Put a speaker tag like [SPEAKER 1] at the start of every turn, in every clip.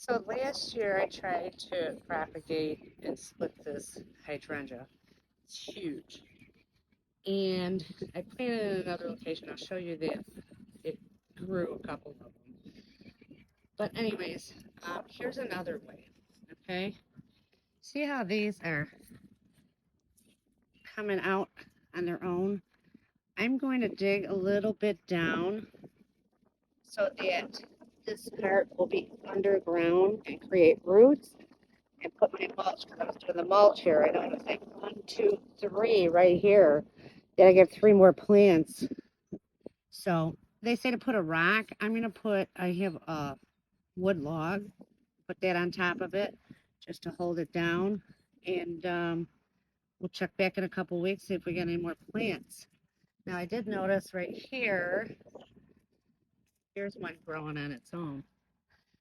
[SPEAKER 1] So last year I tried to propagate and split this hydrangea. It's huge. And I planted it in another location. I'll show you that it grew a couple of them. But anyways, here's another way. Okay. See how these are coming out on their own? I'm going to dig a little bit down so that this part will be underground and create roots and put my mulch, because I was doing the mulch here. I noticed like 1, 2, 3 right here. Then I get 3 more plants. So they say to put a rock. I have a wood log, put that on top of it just to hold it down. And we'll check back in a couple weeks, see if we get any more plants. Now I did notice right here, here's one growing on its own.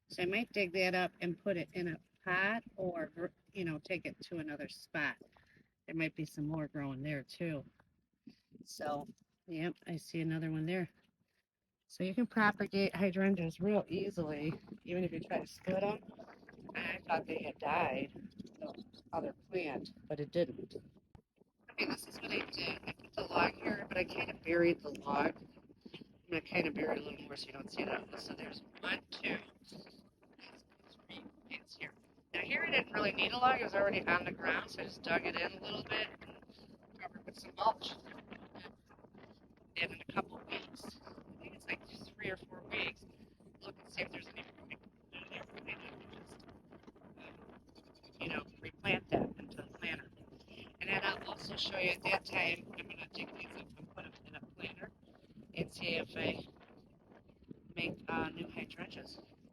[SPEAKER 1] So I might dig that up and put it in a pot or, take it to another spot. There might be some more growing there too. So, yep, I see another one there. So you can propagate hydrangeas real easily, even if you try to split them. I thought they had died, the other plant, but it didn't. Okay, this is what I did. I put the log here, but I kind of buried the log. I'm going to kind of bury it a little more so you don't see it. So there's 1, 2, 3 plants here. Now here I didn't really need a log. It was already on the ground, so I just dug it in a little bit and covered with some mulch. And in a couple of weeks, I think it's like 3 or 4 weeks, look and see if there's any fruit in there. Maybe just, replant that into the planter. And then I'll also show you at that time, I'm going to dig these up and put them in a planter and see if I make new hydrangeas.